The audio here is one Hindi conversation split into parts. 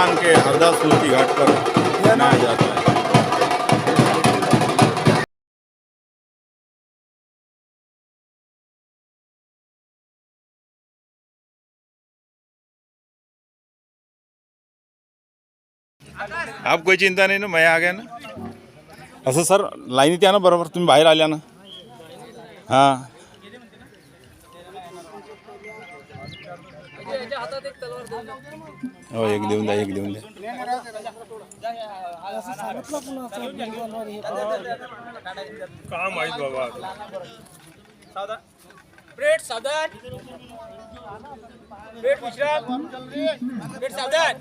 कनान के हरदास स्मृति घाट पर मनाया जाता है। आप कोई चिंता नहीं ना, मैं आ गया ना। असं सर लाईनीत या ना, बरोबर तुम्ही बाहेर आल्या ना। हां हो, एक देऊन द्या, एक देऊन द्या। काम आहेत बाबा। ब्रेड सावधान, ब्रेड विश्राम, ब्रेड सावधान।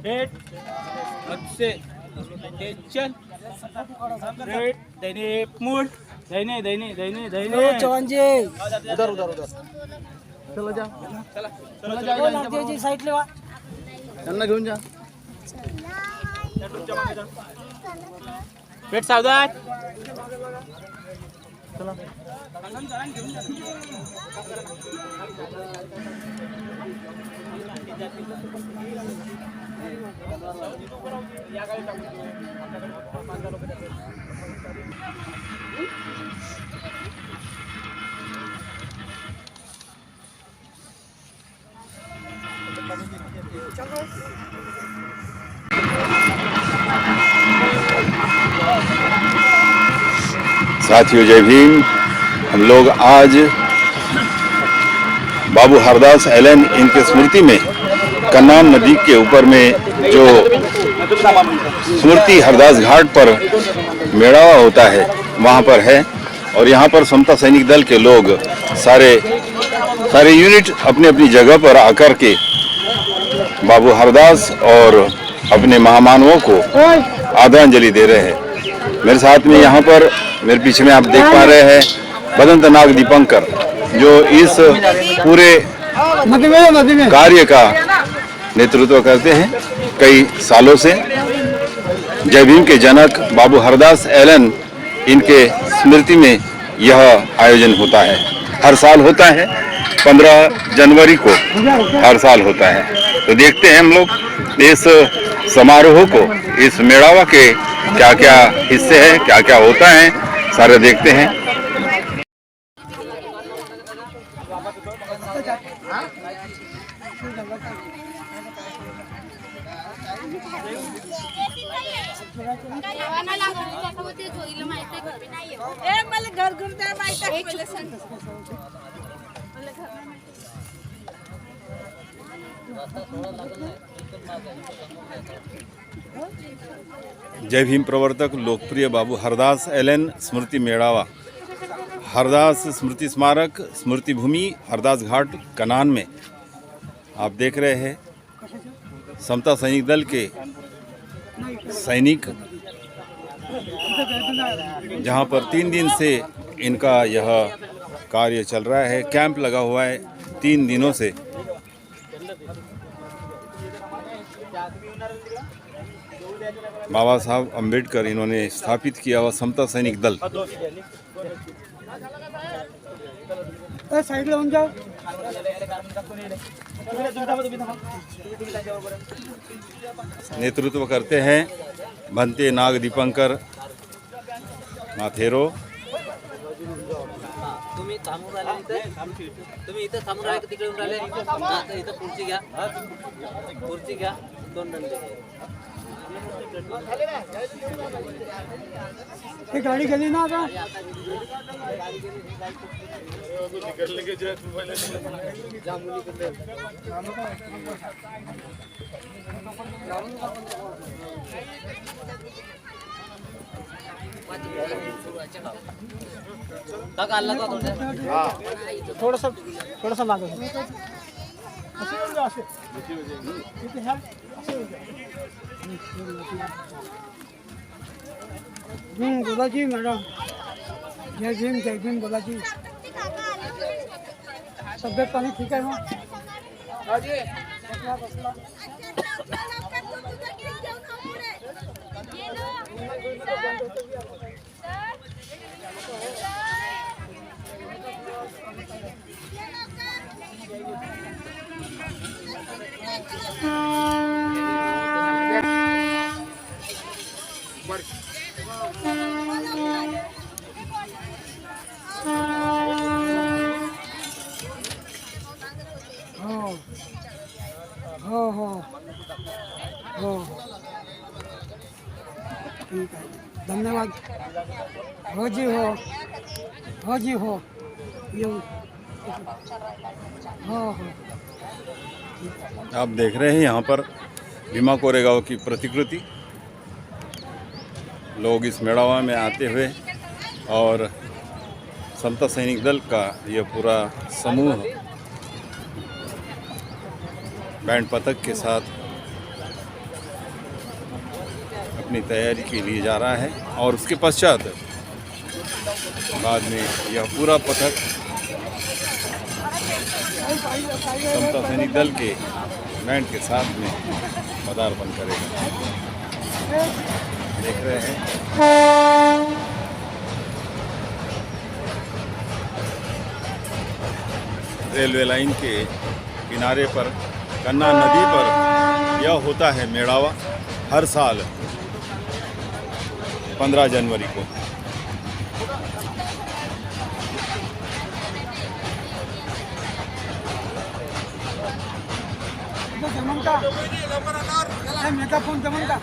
ब्रेड अच्छे टेंशन, ब्रेड दैने मूड, दैने दैने दैने दैने चौहान जी उधर उधर उधर चलो जा, चला चला जा जी साइड ले वा त्यांना घेऊन जा। पेट सावधान, चला साथियों जय भीम। हम लोग आज बाबू हरदास एलन इनके स्मृति में कन्नान नदी के ऊपर में जो स्मृति हरदास घाट पर मेड़ावा होता है वहाँ पर है। और यहाँ पर समता सैनिक दल के लोग सारे यूनिट अपनी अपनी जगह पर आकर के बाबू हरदास और अपने महामानवों को आदरांजलि दे रहे हैं। मेरे साथ में यहाँ पर मेरे पीछे में आप देख पा रहे हैं बदंत नाग दीपंकर, जो इस पूरे कार्य का नेतृत्व करते हैं कई सालों से। जय भीम के जनक बाबू हरदास एलन इनके स्मृति में यह आयोजन होता है, हर साल होता है 15 जनवरी को हर साल होता है। तो देखते हैं हम लोग इस समारोह को, इस मेड़ावा के क्या क्या हिस्से हैं, क्या क्या होता है, सारे देखते हैं। घर घूमते जय भीम प्रवर्तक लोकप्रिय बाबू हरदास एलन स्मृति मेड़ावा, हरदास स्मृति स्मारक स्मृति भूमि हरदास घाट कनान में आप देख रहे हैं समता सैनिक दल के सैनिक, जहां पर 3 दिन से इनका यह कार्य चल रहा है। कैंप लगा हुआ है 3 दिनों से। बाबा साहब अंबेडकर इन्होंने स्थापित किया हुआ समता सैनिक दल। साइड ले जाओ। नेतृत्व करते हैं भंते नाग दीपंकर माथेरो। तुम्ही थांबून राहिले तुम्ही इथं थांबून राहिले तिकडे येऊन राहिले इथं खुर्ची घ्या 2 डंडे। ये गाड़ी गली ना आता काका आला का थोड़ा सा मागो बोलाजी मैडम जय भीम बोलाजी। तबियत पानी ठीक है ना? हो हो हो ठीक है, धन्यवाद। हो जी हो जी हो, ये हो। आप देख रहे हैं यहाँ पर भीमा कोरेगांव की प्रतिकृति। लोग इस मेड़ावा में आते हुए और समता सैनिक दल का यह पूरा समूह बैंड पथक के साथ अपनी तैयारी के लिए जा रहा है और उसके पश्चात बाद में यह पूरा पथक समता सैनिक दल के बैंड के साथ में पदार्पण करेगा। देख रहे हैं रेलवे लाइन के किनारे पर कन्ना नदी पर यह होता है मेड़ावा हर साल 15 जनवरी को। जमन का मेगाफोन, जमन का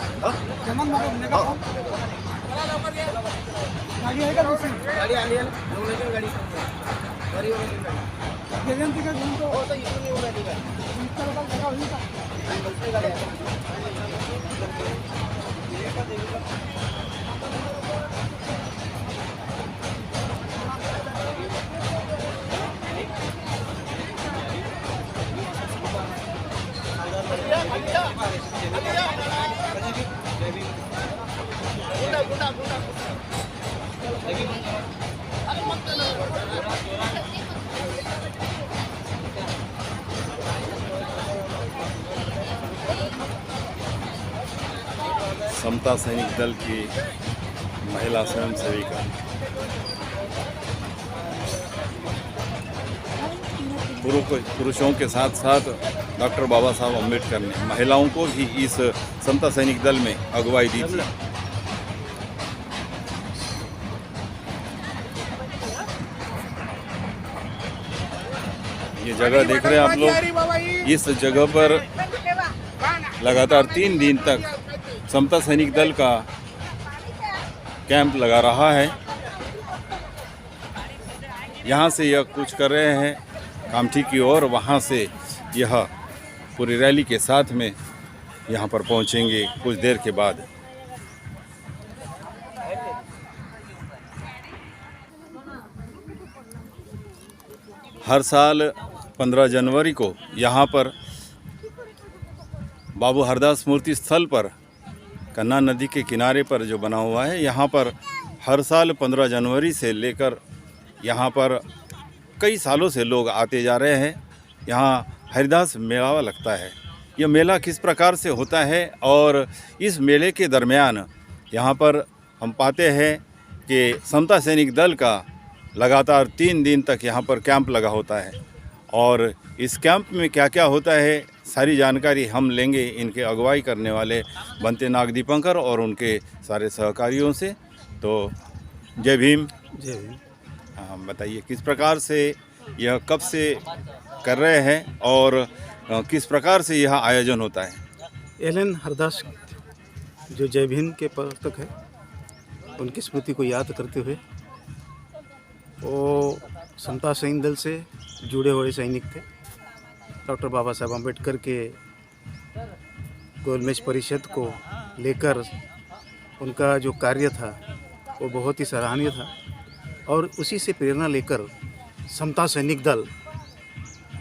जमन मेगाफोन गाड़ी आहे का दुसरी? गाडी आली आहे ना, गाडी गेल्यानंतर काय घेऊन तो होता इथून येऊन आली का तुमच्या लोकांना जागा होईल का? बसते गाडी समता सैनिक दल की महिला स्वयं सेविका पुरुषों के साथ साथ डॉक्टर बाबा साहब अम्बेडकर ने महिलाओं को भी इस समता सैनिक दल में अगुवाई दी थी। ये जगह देख रहे हैं आप लोग। इस जगह पर लगातार 3 दिन तक समता सैनिक दल का कैंप लगा रहा है। यहाँ से यह कुछ कर रहे हैं कामठी की ओर, वहाँ से यह पूरी रैली के साथ में यहाँ पर पहुँचेंगे कुछ देर के बाद। हर साल 15 जनवरी को यहाँ पर बाबू हरदास मूर्ति स्थल पर कन्ना नदी के किनारे पर जो बना हुआ है, यहाँ पर हर साल 15 जनवरी से लेकर यहाँ पर कई सालों से लोग आते जा रहे हैं। यहाँ हरिदास मेला लगता है। यह मेला किस प्रकार से होता है और इस मेले के दरमियान यहाँ पर हम पाते हैं कि समता सैनिक दल का लगातार 3 दिन तक यहाँ पर कैंप लगा होता है और इस कैंप में क्या क्या होता है सारी जानकारी हम लेंगे इनके अगुवाई करने वाले बनते नाग दीपंकर और उनके सारे सहकारियों से। तो जय भीम। जय भीम। हाँ, बताइए किस प्रकार से यह कब से कर रहे हैं और किस प्रकार से यह आयोजन होता है? एलन हरदास जो जय भीम के प्रवर्तक है, उनकी स्मृति को याद करते हुए वो समता सैनिक दल से जुड़े हुए सैनिक थे। डॉक्टर बाबा साहब अम्बेडकर के गोलमेज परिषद को लेकर उनका जो कार्य था वो बहुत ही सराहनीय था और उसी से प्रेरणा लेकर समता सैनिक दल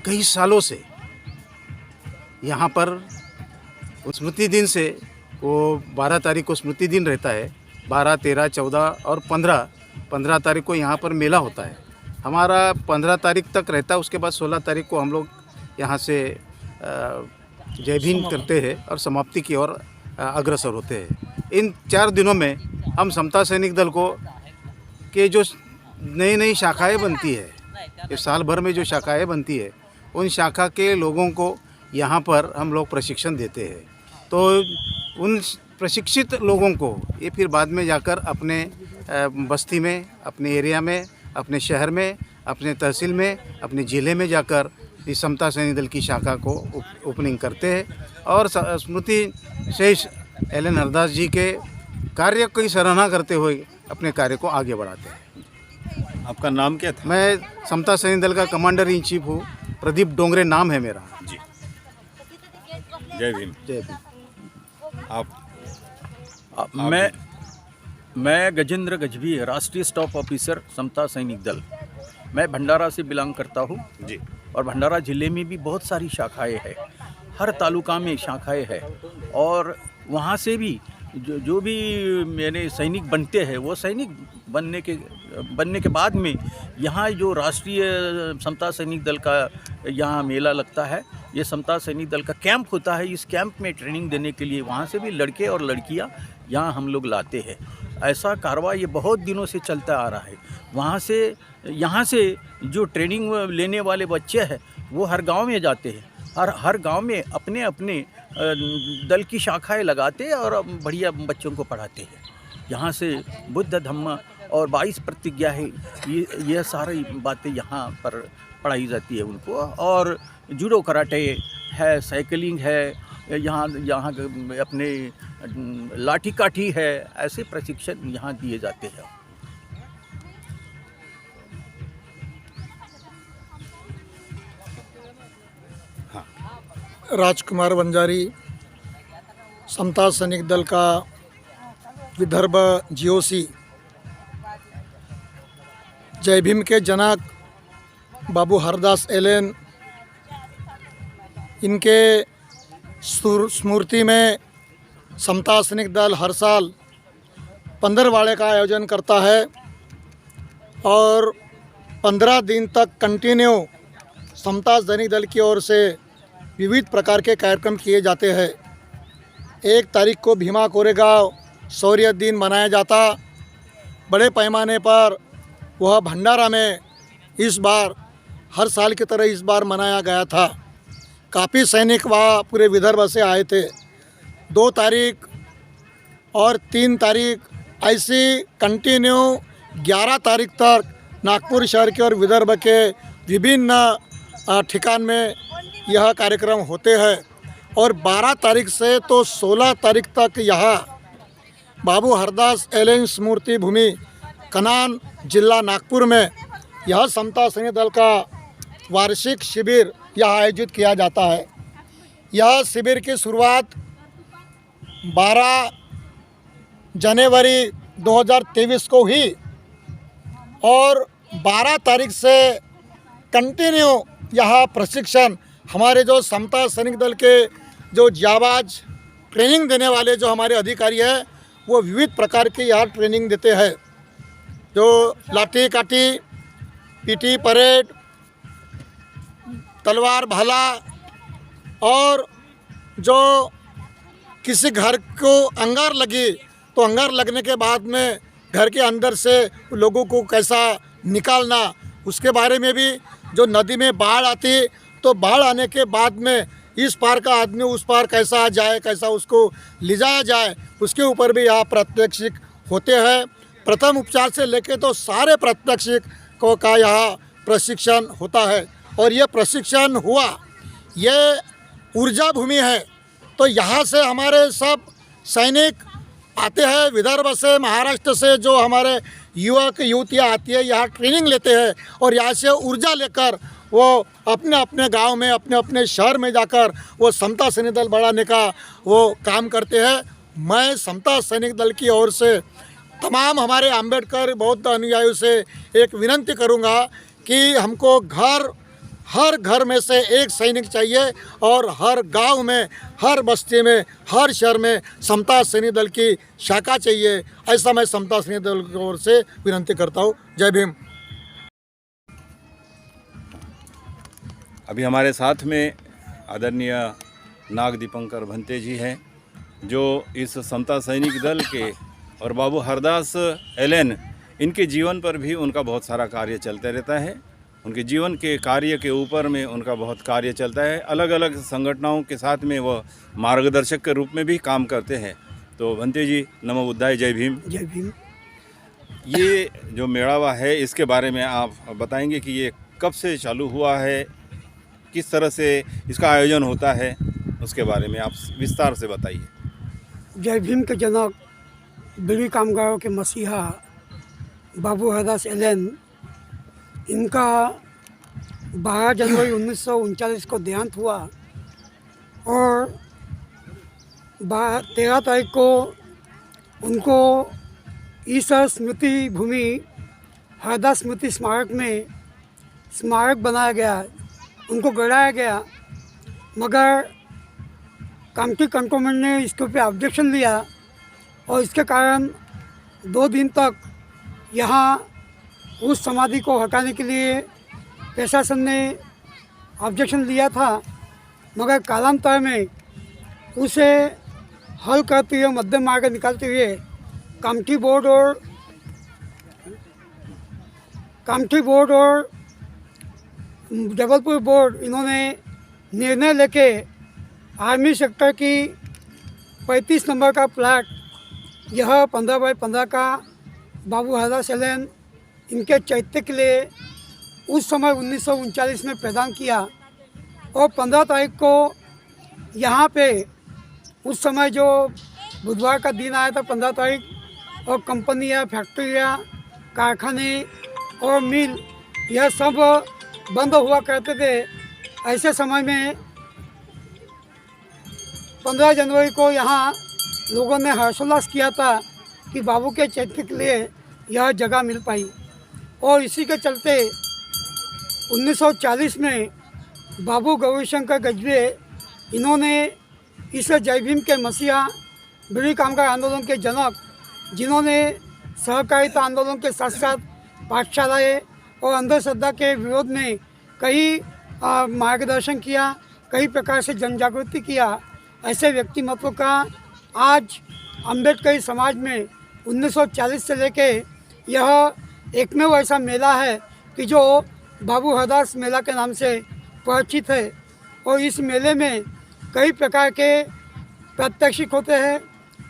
कई सालों से यहाँ पर स्मृति दिन से वो 12 तारीख को स्मृति दिन रहता है, 12, 13, 14 और 15 तारीख को यहाँ पर मेला होता है। हमारा 15 तारीख तक रहता है, उसके बाद 16 तारीख को हम लोग यहाँ से जय भीम करते हैं और समाप्ति की ओर अग्रसर होते हैं। इन 4 दिनों में हम समता सैनिक दल को के जो नई शाखाएं बनती है, इस साल भर में जो शाखाएं बनती है, उन शाखा के लोगों को यहाँ पर हम लोग प्रशिक्षण देते हैं। तो उन प्रशिक्षित लोगों को ये फिर बाद में जाकर अपने बस्ती में, अपने एरिया में, अपने शहर में, अपने तहसील में, अपने ज़िले में जाकर इस समता सैनिक दल की शाखा को ओपनिंग करते हैं और स्मृति शेष एलन हरदास जी के कार्य की सराहना करते हुए अपने कार्य को आगे बढ़ाते हैं। आपका नाम क्या था? मैं समता सैनिक दल का कमांडर इन चीफ हूँ, प्रदीप डोंगरे नाम है मेरा जी। जय भीम। जय भीम। आप मैं गजेंद्र गजभी, राष्ट्रीय स्टाफ ऑफिसर समता सैनिक दल। मैं भंडारा से बिलोंग करता हूँ जी। और भंडारा ज़िले में भी बहुत सारी शाखाएं हैं, हर तालुका में शाखाएं हैं और वहाँ से भी जो भी मेरे सैनिक बनते हैं वो सैनिक बनने के बाद में यहाँ जो राष्ट्रीय समता सैनिक दल का यहाँ मेला लगता है, ये समता सैनिक दल का कैंप होता है। इस कैंप में ट्रेनिंग देने के लिए वहाँ से भी लड़के और लड़कियाँ यहाँ हम लोग लाते हैं। ऐसा कारवा ये बहुत दिनों से चलता आ रहा है। वहाँ से यहाँ से जो ट्रेनिंग लेने वाले बच्चे हैं वो हर गांव में जाते हैं, हर गांव में अपने अपने दल की शाखाएं लगाते हैं और बढ़िया बच्चों को पढ़ाते हैं। यहाँ से बुद्ध धम्म और 22 प्रतिज्ञा है, ये सारी बातें यहाँ पर पढ़ाई जाती है उनको। और जूडो कराटे है, साइकिलिंग है, यहाँ अपने लाठी काठी है, ऐसे प्रशिक्षण यहाँ दिए जाते हैं। राजकुमार वंजारी, समता सैनिक दल का विदर्भ जीओसी। जय भीम के जनक बाबू हरदास एलेन, इनके स्मृति में समता सैनिक दल हर साल पंद्रहवाड़े का आयोजन करता है और 15 दिन तक कंटिन्यू समता सैनिक दल की ओर से विविध प्रकार के कार्यक्रम किए जाते हैं। 1 तारीख को भीमा कोरेगांव शौर्य दिन मनाया जाता, बड़े पैमाने पर वह भंडारा में इस बार हर साल की तरह इस बार मनाया गया था। काफ़ी सैनिक वहाँ पूरे विदर्भ से आए थे। 2 तारीख और 3 तारीख ऐसी कंटिन्यू 11 तारीख तक नागपुर शहर के और विदर्भ के विभिन्न ठिकान में यह कार्यक्रम होते हैं और 12 तारीख से तो 16 तारीख तक यहाँ बाबू हरदास एलेन स्मृति भूमि कनान जिला नागपुर में यह समता सैनिक दल का वार्षिक शिविर यहाँ आयोजित किया जाता है। यह शिविर की शुरुआत 12 जनवरी 2023 को हुई और 12 तारीख से कंटिन्यू यहाँ प्रशिक्षण हमारे जो समता सैनिक दल के जो जाबाज ट्रेनिंग देने वाले जो हमारे अधिकारी हैं वो विविध प्रकार की यहाँ ट्रेनिंग देते हैं। जो लाठी काठी, पीटी परेड, तलवार भाला और जो किसी घर को अंगार लगी तो अंगार लगने के बाद में घर के अंदर से लोगों को कैसा निकालना, उसके बारे में भी जो नदी में बाढ़ आती तो बाढ़ आने के बाद में इस पार का आदमी उस पार कैसा जाए, कैसा उसको ले जाया जाए, उसके ऊपर भी यहाँ प्रात्यक्षिक होते हैं। प्रथम उपचार से लेके तो सारे प्रात्यक्षिकों का यहाँ प्रशिक्षण होता है और ये प्रशिक्षण हुआ, ये ऊर्जा भूमि है। तो यहाँ से हमारे सब सैनिक आते हैं, विदर्भ से, महाराष्ट्र से जो हमारे युवक युवतियाँ आती है यहाँ ट्रेनिंग लेते हैं और यहाँ से ऊर्जा लेकर वो अपने अपने गांव में, अपने अपने शहर में जाकर वो समता सैनिक दल बढ़ाने का वो काम करते हैं। मैं समता सैनिक दल की ओर से तमाम हमारे अंबेडकर बौद्ध अनुयायियों से एक विनंती करूंगा कि हमको हर घर में से एक सैनिक चाहिए और हर गांव में, हर बस्ती में, हर शहर में समता सैनिक दल की शाखा चाहिए। ऐसा मैं समता सैनिक दल की ओर से विनंती करता हूँ। जय भीम। अभी हमारे साथ में आदरणीय नाग दीपंकर भंते जी हैं, जो इस समता सैनिक दल के और बाबू हरदास एलेन, इनके जीवन पर भी उनका बहुत सारा कार्य चलता रहता है। उनके जीवन के कार्य के ऊपर में उनका बहुत कार्य चलता है। अलग अलग संगठनों के साथ में वो मार्गदर्शक के रूप में भी काम करते हैं। तो भंते जी नमो बुद्धाय, जय भीम। जय भीम। ये जो मेड़ावा है इसके बारे में आप बताएंगे कि ये कब से चालू हुआ है, किस तरह से इसका आयोजन होता है, उसके बारे में आप विस्तार से बताइए। जय भीम के जनक, बीड़ी कामगारों के मसीहा बाबू हरदास एलन, इनका 12 जनवरी 1939 को देहांत हुआ और 13 तारीख को उनको ईसा स्मृति भूमि हरदास स्मृति स्मारक में स्मारक बनाया गया, उनको गड़ाया गया। मगर कामठी कंटोनमेंट ने इसके ऊपर ऑब्जेक्शन लिया और इसके कारण 2 दिन तक यहाँ उस समाधि को हटाने के लिए प्रशासन ने ऑब्जेक्शन लिया था। मगर कालांतर में उसे हल करते हुए, मध्यम मार्ग निकालते हुए कामठी बोर्ड और जबलपुर बोर्ड इन्होंने निर्णय लेके आर्मी सेक्टर की 35 नंबर का प्लाट, यह 15 बाई 15 का बाबू हरदास एलन इनके चैत्य के लिए उस समय 1939 में प्रदान किया। और 15 तारीख को यहाँ पे उस समय जो बुधवार का दिन आया था 15 तारीख, और कंपनियाँ, फैक्ट्रियाँ, कारखाने और मिल यह सब बंद हुआ करते थे। ऐसे समय में 15 जनवरी को यहाँ लोगों ने हर्षोल्लास किया था कि बाबू के चैत्य के लिए यह जगह मिल पाई। और इसी के चलते 1940 में बाबू गौरीशंकर गजबे इन्होंने इस जय भीम के मसीहा, बीड़ी कामगार आंदोलन के जनक, जिन्होंने सहकारिता आंदोलन के साथ साथ पाठशालाएँ और अंधश्रद्धा के विरोध में कई मार्गदर्शन किया, कई प्रकार से जन जागृति किया, ऐसे व्यक्तिमत्व का आज अम्बेडकरी समाज में 1940 से लेके यह एकमेव ऐसा मेला है कि जो बाबू हरदास मेला के नाम से परिचित है। और इस मेले में कई प्रकार के प्रात्यक्षिक होते हैं,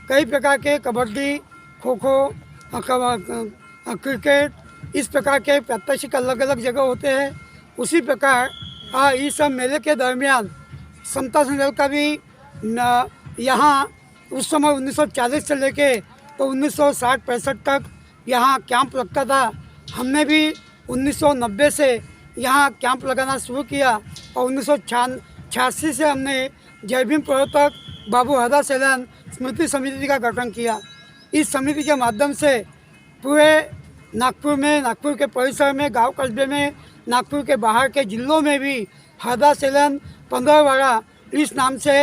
कई प्रकार के कबड्डी, खो खो, क्रिकेट, इस प्रकार के प्रात्यक्षिक अलग अलग जगह होते हैं। उसी प्रकार इस मेले के दरमियान समता संघर्ष का भी यहाँ उस समय 1940 से लेके तो 1960-65 तक यहाँ कैंप लगता था। हमने भी 1990 से यहाँ कैंप लगाना शुरू किया और 1986 से हमने जय भीम प्रवर्तक बाबू हरदास एलन स्मृति समिति का गठन किया। इस समिति के माध्यम से पूरे नागपुर में, नागपुर के परिसर में, गांव कस्बे में, नागपुर के बाहर के जिलों में भी हरदास एलन 15वाड़ा इस नाम से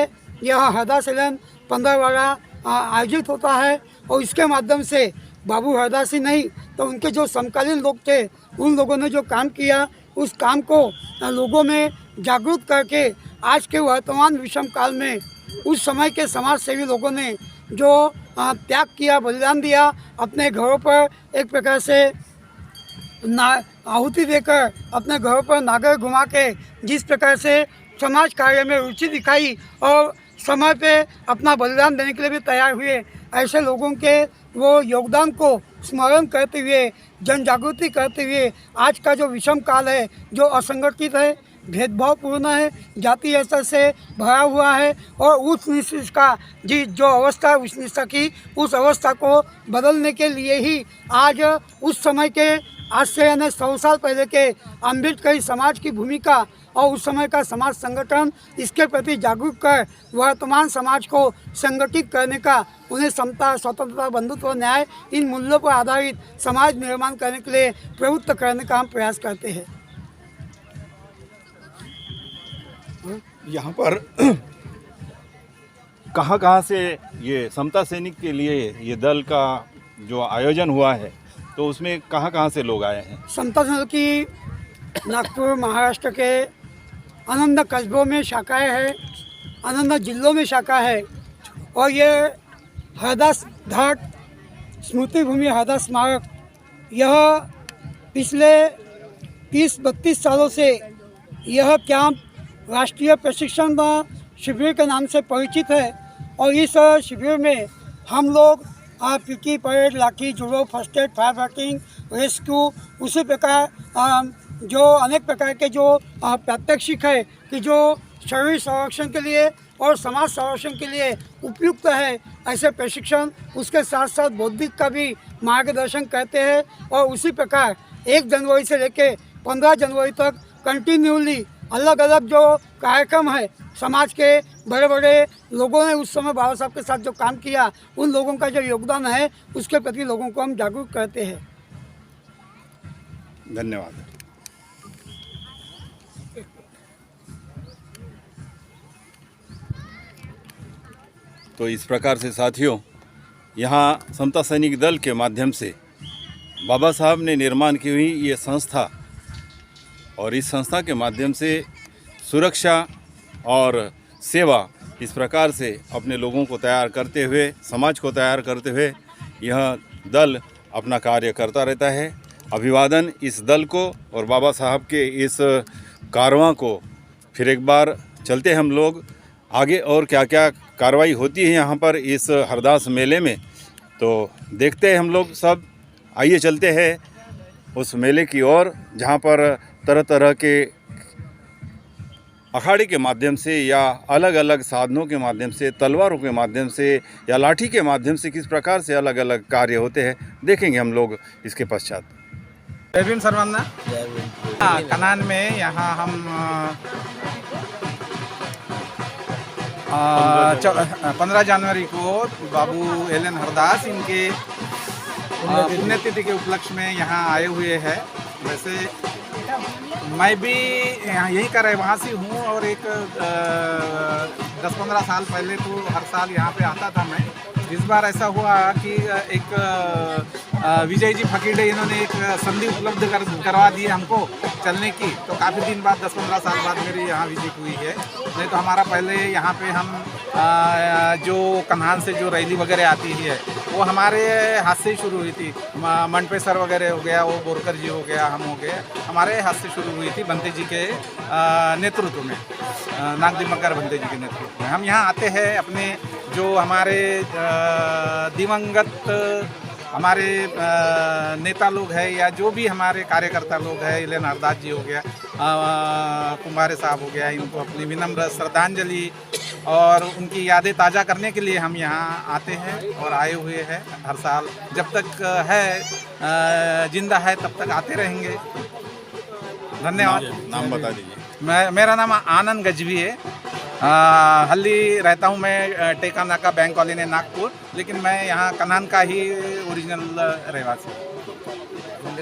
यह हरदास एलन 15वाड़ा आयोजित होता है। और इसके माध्यम से बाबू हरदास ही नहीं तो उनके जो समकालीन लोग थे, उन लोगों ने जो काम किया, उस काम को लोगों में जागरूक करके आज के वर्तमान विषम काल में उस समय के समाज सेवी लोगों ने जो त्याग किया, बलिदान दिया, अपने घरों पर एक प्रकार से आहुति देकर अपने घरों पर नागर घुमा के जिस प्रकार से समाज कार्य में रुचि दिखाई और समय पे अपना बलिदान देने के लिए भी तैयार हुए, ऐसे लोगों के वो योगदान को स्मरण करते हुए, जन जागृति करते हुए आज का जो विषम काल है, जो असंगठित है, भेदभावपूर्ण है, जाति स्तर से भरा हुआ है और उच्च नीच का जो अवस्था है उस नीच की उस अवस्था को बदलने के लिए ही आज उस समय के आज से यानी 100 साल पहले के अम्बेडकरी समाज की भूमिका और उस समय का समाज संगठन इसके प्रति जागरूक कर वर्तमान समाज को संगठित करने का, उन्हें समता, स्वतंत्रता, बंधुत्व, न्याय इन मूल्यों पर आधारित समाज निर्माण करने के लिए प्रवृत्त करने का हम प्रयास करते हैं। यहाँ पर कहाँ से ये समता सैनिक के लिए ये दल का जो आयोजन हुआ है तो उसमें कहाँ से लोग आए हैं? समता सैनिक की नागपुर महाराष्ट्र के अनंत कस्बों में शाखाएं हैं, अनंत जिलों में शाखा है और ये हरदास घाट स्मृति भूमि हरदास स्मारक यह पिछले 30-32 सालों से यह कैंप राष्ट्रीय प्रशिक्षण शिविर के नाम से परिचित है और इस शिविर में हम लोग पीटी परेड, लाठी, judo, first aid, fire fighting, rescue, उसी प्रकार जो अनेक प्रकार के जो प्रात्यक्षिक है कि जो शरीर संरक्षण के लिए और समाज संरक्षण के लिए उपयुक्त है, ऐसे प्रशिक्षण, उसके साथ साथ बौद्धिक का भी मार्गदर्शन करते हैं। और उसी प्रकार 1 जनवरी से लेकर 15 जनवरी तक कंटिन्यूली अलग अलग जो कार्यक्रम है, समाज के बड़े बड़े लोगों ने उस समय बाबा साहब के साथ जो काम किया, उन लोगों का जो योगदान है, उसके प्रति लोगों को हम जागरूक करते हैं। धन्यवाद। तो इस प्रकार से साथियों, यहाँ समता सैनिक दल के माध्यम से बाबा साहब ने निर्माण की हुई ये संस्था, और इस संस्था के माध्यम से सुरक्षा और सेवा इस प्रकार से अपने लोगों को तैयार करते हुए, समाज को तैयार करते हुए यह दल अपना कार्य करता रहता है। अभिवादन इस दल को और बाबा साहब के इस कारवां को। फिर एक बार चलते हैं हम लोग आगे, और क्या क्या कार्रवाई होती है यहाँ पर इस हरदास मेले में, तो देखते हैं हम लोग सब। आइए चलते हैं उस मेले की ओर, जहाँ पर तरह तरह के अखाड़े के माध्यम से या अलग अलग साधनों के माध्यम से, तलवारों के माध्यम से या लाठी के माध्यम से किस प्रकार से अलग अलग कार्य होते हैं, देखेंगे हम लोग इसके पश्चात। जय भीम सर्वांना। कनान में यहाँ हम 15 जनवरी को बाबू एलन हरदास इनके पुण्यतिथि के उपलक्ष्य में यहाँ आए हुए हैं। वैसे मैं भी यहीं का रहवासी हूँ और एक 10-15 साल पहले तो हर साल यहाँ पे आता था मैं। इस बार ऐसा हुआ कि एक विजय जी फकीडे इन्होंने एक संधि उपलब्ध करवा दी हमको चलने की, तो काफ़ी दिन बाद 10-15 साल बाद मेरी यहाँ विजिट हुई है। नहीं तो हमारा पहले यहाँ पे हम जो कन्हान से जो रैली वगैरह आती है वो हमारे हाथ से ही शुरू हुई थी। मंडपे सर वगैरह हो गया, वो बोरकर जी हो गया, हम हो गए, हमारे हाथ से शुरू हुई थी बंते जी के नेतृत्व में, नागदी मकर बंते जी के नेतृत्व में। हम यहाँ आते हैं अपने जो हमारे दिवंगत हमारे नेता लोग हैं या जो भी हमारे कार्यकर्ता लोग हैं, एलन हरदास जी हो गया, कुंभारे साहब हो गया, इनको अपनी विनम्र श्रद्धांजलि और उनकी यादें ताज़ा करने के लिए हम यहाँ आते हैं और आए हुए हैं। हर साल जब तक है जिंदा है तब तक आते रहेंगे। धन्यवाद। नाम बता दीजिए। मेरा नाम आनंद गजवी है। हल्ली रहता हूँ मैं टेका नाका बैंक कॉलोनी नागपुर, लेकिन मैं यहाँ कनान का ही ओरिजिनल रहवासी हूँ।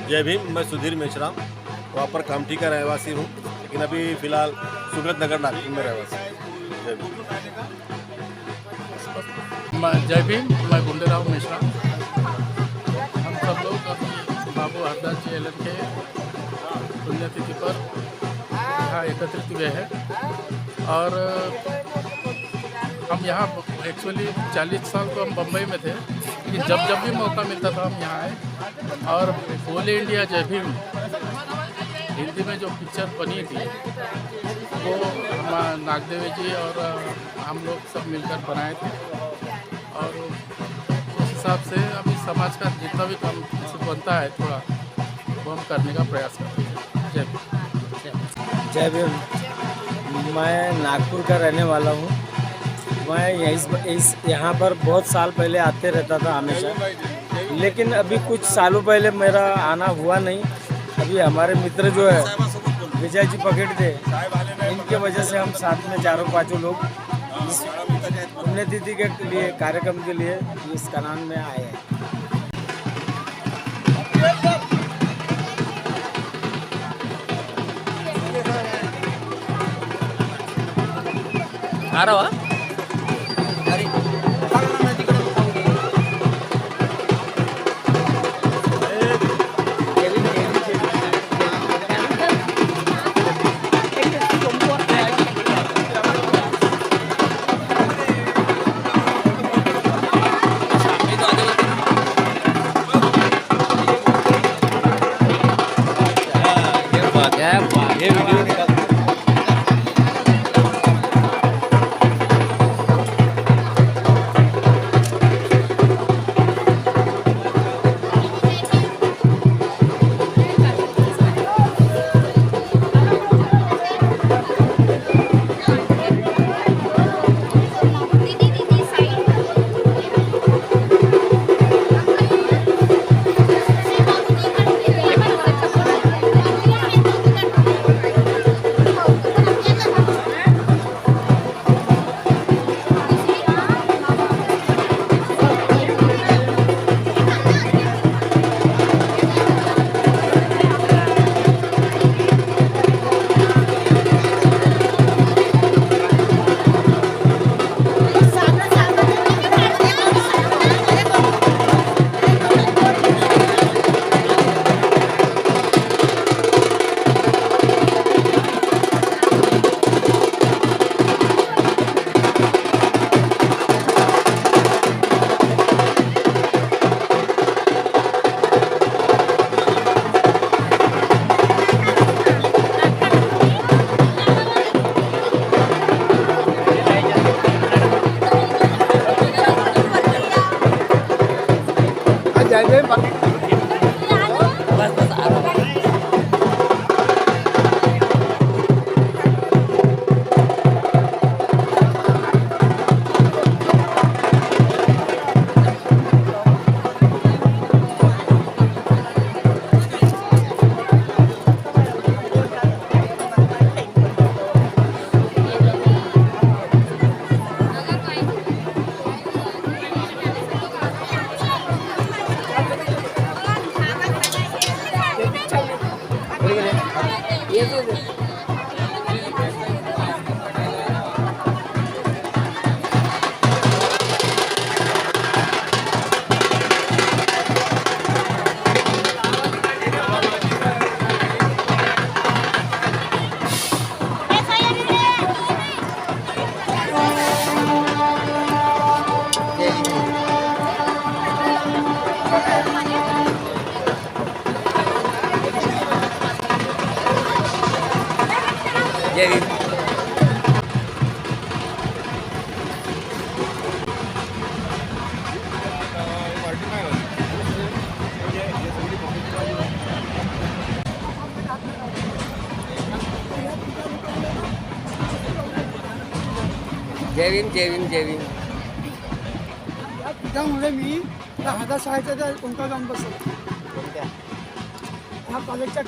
जय भीम। मैं सुधीर मेश्राम, वहाँ पर कामठी का रहवासी हूँ, लेकिन अभी फ़िलहाल सुब्रत नगर नागपुर में रहवासी हूँ। जय भीम। जय भीम। मैं गुंडेराव मेश्राम। हम सब लोग अभी बाबू हरदास जी एलन के पुण्यतिथि पर यहाँ एकत्रित हुए हैं और हम यहाँ एक्चुअली 40 साल तो हम बम्बई में थे, लेकिन जब भी मौका मिलता था हम यहाँ आए। और बोले इंडिया जय भीम हिंदी में जो पिक्चर बनी थी वो हम नागदेवी जी और हम लोग सब मिलकर बनाए थे, और उस हिसाब से अभी समाज का जितना भी काम बनता है थोड़ा वो हम करने का प्रयास करते हैं। जय भीम। जय भीम। मैं नागपुर का रहने वाला हूँ। मैं यहाँ पर बहुत साल पहले आते रहता था हमेशा, लेकिन अभी कुछ सालों पहले मेरा आना हुआ नहीं। अभी हमारे मित्र जो है विजय जी पकड़ थे, इनके वजह से हम साथ में 4-5 लोग इस पुण्यतिथि के लिए कार्यक्रम के लिए इस कनान में आए हैं। आ रहा है। ये वीडियो निकाल जायचे बाकी जय भीम जय भीम जय भीम. त्यामुळे मी त्या हाताशाळेच्या त्या कोणता जाऊन बसलो ह्या कॉलेजच्या